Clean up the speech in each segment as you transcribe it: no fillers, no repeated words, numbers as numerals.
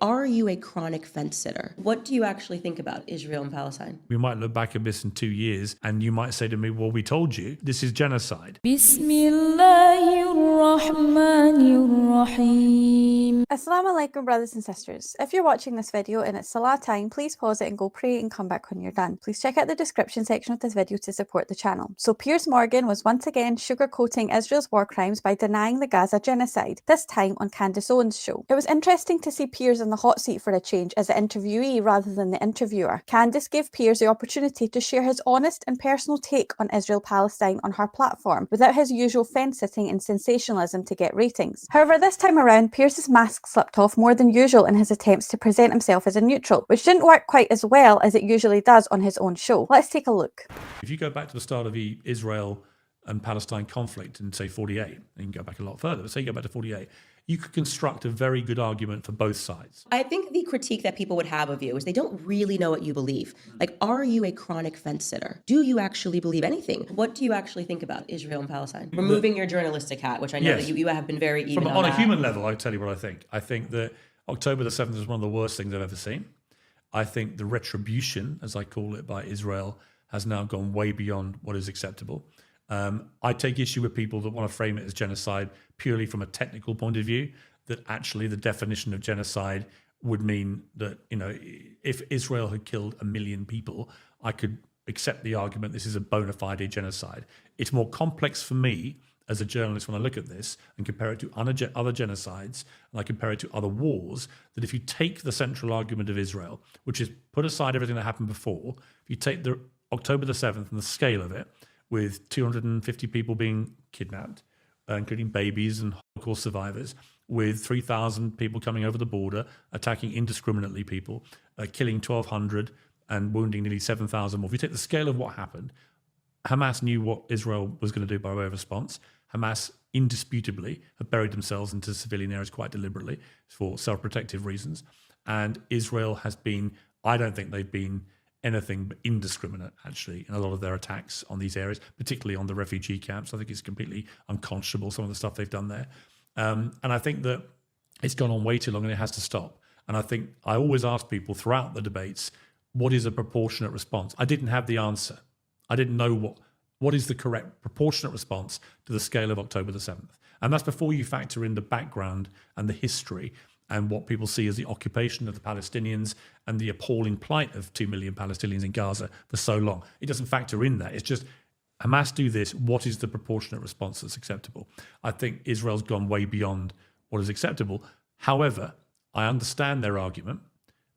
Are you a chronic fence sitter? What do you actually think about Israel and Palestine? We might look back at this in 2 years and you might say to me, well, we told you this is genocide. Bismillahirrahmanirrahim. Assalamu alaikum, brothers and sisters. If you're watching this video and it's Salah time, please pause it and go pray and come back when you're done. Please check out the description section of this video to support the channel. So Piers Morgan was once again sugarcoating Israel's war crimes by denying the Gaza genocide, this time on Candace Owen'S show. It was interesting to see Piers in the hot seat for a change as the interviewee rather than the interviewer. Candace gave Piers the opportunity to share his honest and personal take on Israel-Palestine on her platform, without his usual fence-sitting and sensationalism to get ratings. However, this time around, Piers's mask slipped off more than usual in his attempts to present himself as a neutral, which didn't work quite as well as it usually does on his own show. Let's take a look. If you go back to the start of the Israel and Palestine conflict in, say, 48, and you can go back a lot further, but say you go back to 48, you could construct a very good argument for both sides. I think the critique that people would have of you is they don't really know what you believe. Like, are you a chronic fence sitter? Do you actually believe anything? What do you actually think about Israel and Palestine? Removing your journalistic hat, which I know that you have been very even on that. A human level, I'll tell you what I think. I think that October the 7th is one of the worst things I've ever seen. I think the retribution, as I call it, by Israel has now gone way beyond what is acceptable. I take issue with people that want to frame it as genocide purely from a technical point of view, that actually the definition of genocide would mean that, you know, if Israel had killed 1 million people, I could accept the argument this is a bona fide genocide. It's more complex for me as a journalist when I look at this and compare it to other genocides, and I compare it to other wars, that if you take the central argument of Israel, which is put aside everything that happened before, if you take the October the 7th and the scale of it, with 250 people being kidnapped, including babies and Holocaust survivors, with 3,000 people coming over the border, attacking indiscriminately people, killing 1,200 and wounding nearly 7,000 more. If you take the scale of what happened, Hamas knew what Israel was going to do by way of response. Hamas indisputably have buried themselves into civilian areas quite deliberately for self-protective reasons. And Israel has been, I don't think they've been anything but indiscriminate, actually, in a lot of their attacks on these areas, particularly on the refugee camps. I think it's completely unconscionable, some of the stuff they've done there. And I think that it's gone on way too long and it has to stop. And I think I always ask people throughout the debates, what is a proportionate response? I didn't have the answer. I didn't know what is the correct proportionate response to the scale of October the 7th. And that's before you factor in the background and the history and what people see as the occupation of the Palestinians and the appalling plight of 2 million Palestinians in Gaza for so long. It doesn't factor in that. It's just, Hamas do this, what is the proportionate response that's acceptable? I think Israel's gone way beyond what is acceptable. However, I understand their argument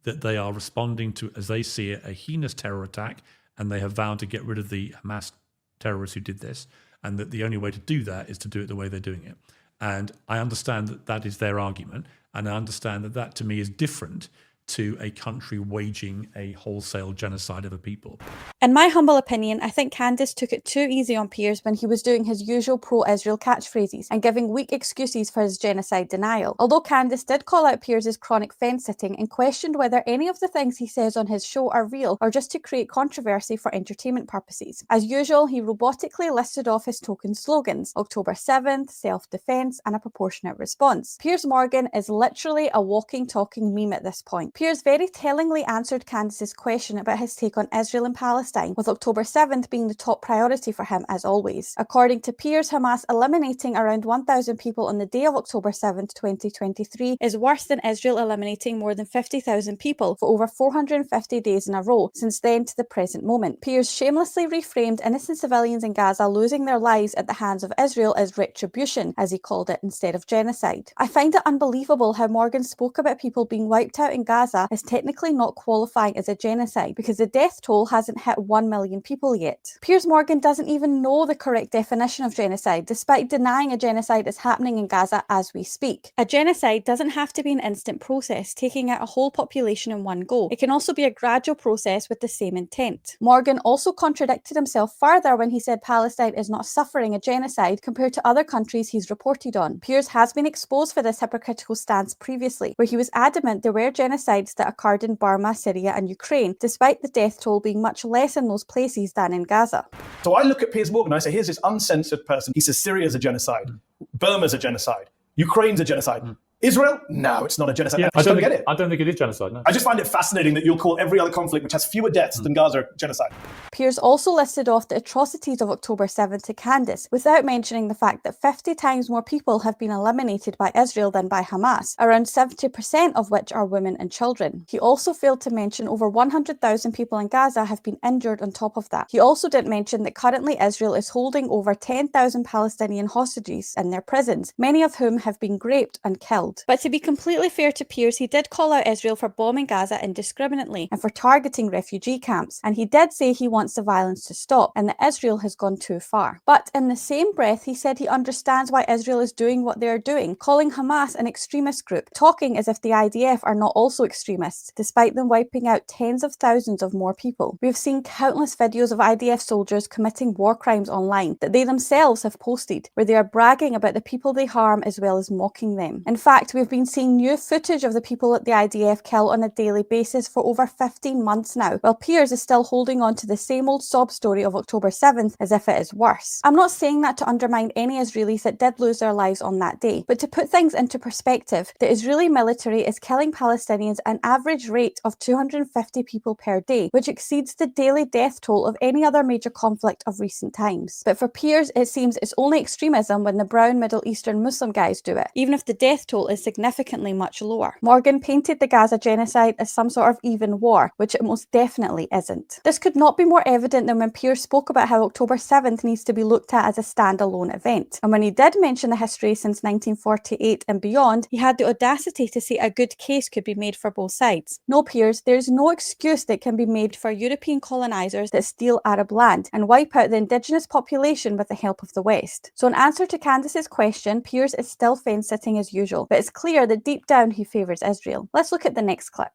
that they are responding to, as they see it, a heinous terror attack, and they have vowed to get rid of the Hamas terrorists who did this, and that the only way to do that is to do it the way they're doing it. And I understand that that is their argument, and I understand that that to me is different to a country waging a wholesale genocide of a people. In my humble opinion, I think Candace took it too easy on Piers when he was doing his usual pro-Israel catchphrases and giving weak excuses for his genocide denial. Although Candace did call out Piers's chronic fence-sitting and questioned whether any of the things he says on his show are real or just to create controversy for entertainment purposes. As usual, he robotically listed off his token slogans: October 7th, self-defense, and a proportionate response. Piers Morgan is literally a walking, talking meme at this point. Piers very tellingly answered Candace's question about his take on Israel and Palestine, with October 7th being the top priority for him as always. According to Piers, Hamas eliminating around 1,000 people on the day of October 7th, 2023 is worse than Israel eliminating more than 50,000 people for over 450 days in a row since then to the present moment. Piers shamelessly reframed innocent civilians in Gaza losing their lives at the hands of Israel as retribution, as he called it, instead of genocide. I find it unbelievable how Morgan spoke about people being wiped out in Gaza as technically not qualifying as a genocide because the death toll hasn't hit 1 million people yet. Piers Morgan doesn't even know the correct definition of genocide, despite denying a genocide is happening in Gaza as we speak. A genocide doesn't have to be an instant process, taking out a whole population in one go. It can also be a gradual process with the same intent. Morgan also contradicted himself further when he said Palestine is not suffering a genocide compared to other countries he's reported on. Piers has been exposed for this hypocritical stance previously, where he was adamant there were genocides that occurred in Burma, Syria and Ukraine, despite the death toll being much less in those places than in Gaza. So I look at Piers Morgan and I say, here's this uncensored person. He says Syria's a genocide, Burma's a genocide, Ukraine's a genocide. Israel? No, it's not a genocide. Yeah, I just don't get it. I don't think it is genocide, no. I just find it fascinating that you'll call every other conflict which has fewer deaths than Gaza genocide. Piers also listed off the atrocities of October 7th to Candace, without mentioning the fact that 50 times more people have been eliminated by Israel than by Hamas, around 70% of which are women and children. He also failed to mention over 100,000 people in Gaza have been injured on top of that. He also didn't mention that currently Israel is holding over 10,000 Palestinian hostages in their prisons, many of whom have been raped and killed. But to be completely fair to Piers, he did call out Israel for bombing Gaza indiscriminately and for targeting refugee camps, and he did say he wants the violence to stop and that Israel has gone too far. But in the same breath, he said he understands why Israel is doing what they are doing, calling Hamas an extremist group, talking as if the IDF are not also extremists, despite them wiping out tens of thousands of more people. We have seen countless videos of IDF soldiers committing war crimes online that they themselves have posted, where they are bragging about the people they harm as well as mocking them. In fact, we've been seeing new footage of the people that the IDF kill on a daily basis for over 15 months now, while Piers is still holding on to the same old sob story of October 7th as if it is worse. I'm not saying that to undermine any Israelis that did lose their lives on that day, but to put things into perspective, the Israeli military is killing Palestinians at an average rate of 250 people per day, which exceeds the daily death toll of any other major conflict of recent times. But for Piers, it seems it's only extremism when the brown Middle Eastern Muslim guys do it, even if the death toll is significantly much lower. Morgan painted the Gaza genocide as some sort of even war, which it most definitely isn't. This could not be more evident than when Piers spoke about how October 7th needs to be looked at as a standalone event. And when he did mention the history since 1948 and beyond, he had the audacity to say a good case could be made for both sides. No, Piers, there is no excuse that can be made for European colonisers that steal Arab land and wipe out the indigenous population with the help of the West. So in answer to Candace's question, Piers is still fence-sitting as usual, but it's clear that deep down he favours Israel. Let's look at the next clip.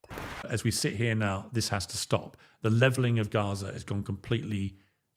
As we sit here now, this has to stop. The levelling of Gaza has gone completely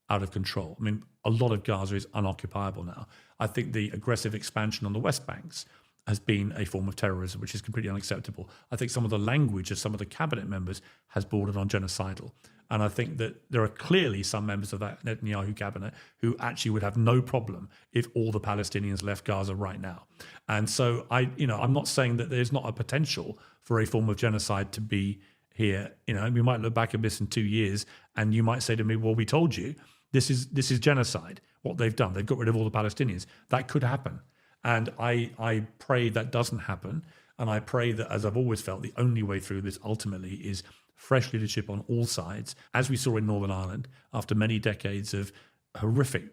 out of control. I mean, a lot of Gaza is unoccupiable now. I think the aggressive expansion on the West Banks has been a form of terrorism, which is completely unacceptable. I think some of the language of some of the cabinet members has bordered on genocidal. And I think that there are clearly some members of that Netanyahu cabinet who actually would have no problem if all the Palestinians left Gaza right now. And so I'm not saying that there's not a potential for a form of genocide to be here. We might look back at this in 2 years and you might say to me, well, we told you this is genocide, what they've done. They've got rid of all the Palestinians. That could happen. And I pray that doesn't happen. And I pray that, as I've always felt, the only way through this ultimately is fresh leadership on all sides, as we saw in Northern Ireland after many decades of horrific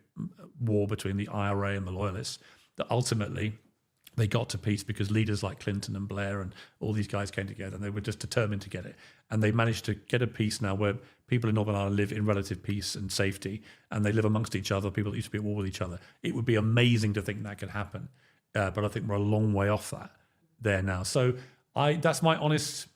war between the IRA and the Loyalists, that ultimately they got to peace because leaders like Clinton and Blair and all these guys came together and they were just determined to get it. And they managed to get a peace now where people in Northern Ireland live in relative peace and safety and they live amongst each other, people that used to be at war with each other. It would be amazing to think that could happen. But I think we're a long way off that there now. So that's my honest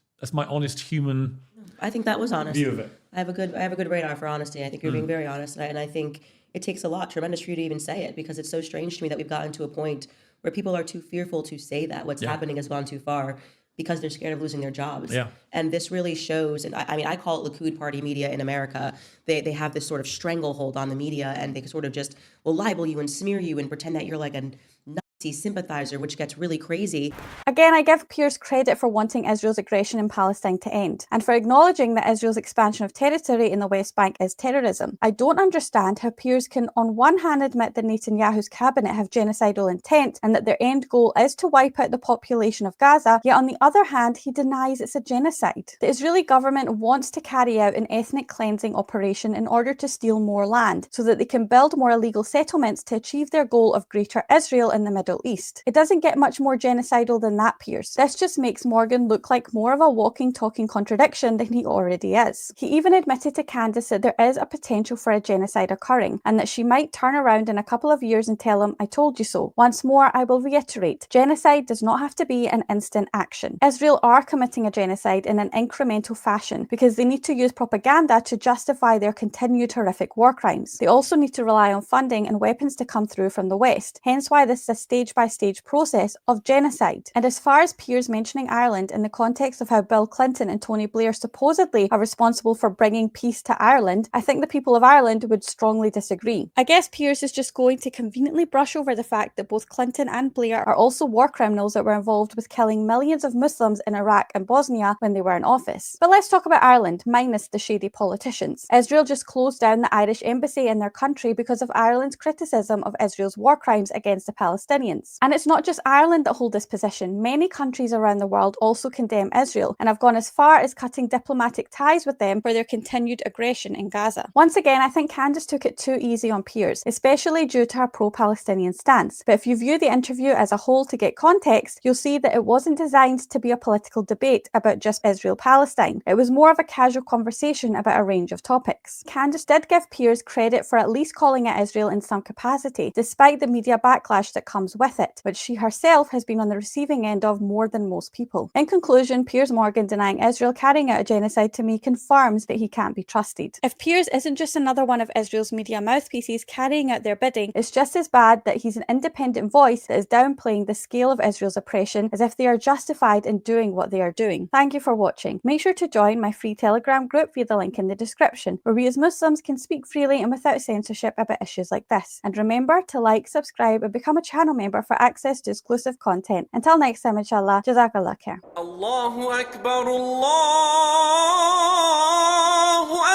human I think that was honest. view of it. I have a good radar for honesty. I think you're being very honest, and I think it takes a lot, tremendous, for you to even say it, because it's so strange to me that we've gotten to a point where people are too fearful to say that what's happening has gone too far because they're scared of losing their jobs. Yeah. And this really shows, and I call it Likud party media in America. They have this sort of stranglehold on the media, and they sort of just will libel you and smear you and pretend that you're like a Nazi sympathizer, which gets really crazy. Again, I give Piers credit for wanting Israel's aggression in Palestine to end, and for acknowledging that Israel's expansion of territory in the West Bank is terrorism. I don't understand how Piers can on one hand admit that Netanyahu's cabinet have genocidal intent and that their end goal is to wipe out the population of Gaza, yet on the other hand he denies it's a genocide. The Israeli government wants to carry out an ethnic cleansing operation in order to steal more land, so that they can build more illegal settlements to achieve their goal of Greater Israel in the Middle East. It doesn't get much more genocidal than that, Piers. This just makes Morgan look like more of a walking, talking contradiction than he already is. He even admitted to Candace that there is a potential for a genocide occurring, and that she might turn around in a couple of years and tell him, "I told you so." Once more, I will reiterate, genocide does not have to be an instant action. Israel are committing a genocide in an incremental fashion because they need to use propaganda to justify their continued horrific war crimes. They also need to rely on funding and weapons to come through from the West, hence why this sustained stage-by-stage process of genocide. And as far as Piers mentioning Ireland in the context of how Bill Clinton and Tony Blair supposedly are responsible for bringing peace to Ireland, I think the people of Ireland would strongly disagree. I guess Piers is just going to conveniently brush over the fact that both Clinton and Blair are also war criminals that were involved with killing millions of Muslims in Iraq and Bosnia when they were in office. But let's talk about Ireland, minus the shady politicians. Israel just closed down the Irish embassy in their country because of Ireland's criticism of Israel's war crimes against the Palestinians. And it's not just Ireland that hold this position. Many countries around the world also condemn Israel and have gone as far as cutting diplomatic ties with them for their continued aggression in Gaza. Once again, I think Candace took it too easy on Piers, especially due to her pro-Palestinian stance. But if you view the interview as a whole to get context, you'll see that it wasn't designed to be a political debate about just Israel-Palestine. It was more of a casual conversation about a range of topics. Candace did give Piers credit for at least calling out Israel in some capacity, despite the media backlash that comes with it, which she herself has been on the receiving end of more than most people. In conclusion, Piers Morgan denying Israel carrying out a genocide to me confirms that he can't be trusted. If Piers isn't just another one of Israel's media mouthpieces carrying out their bidding, it's just as bad that he's an independent voice that is downplaying the scale of Israel's oppression as if they are justified in doing what they are doing. Thank you for watching. Make sure to join my free Telegram group via the link in the description, where we as Muslims can speak freely and without censorship about issues like this. And remember to like, subscribe and become a channel member for access to exclusive content. Until next time, inshallah, Jazakallah khair. Allahu Akbar, Allahu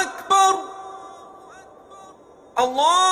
Akbar, Allah.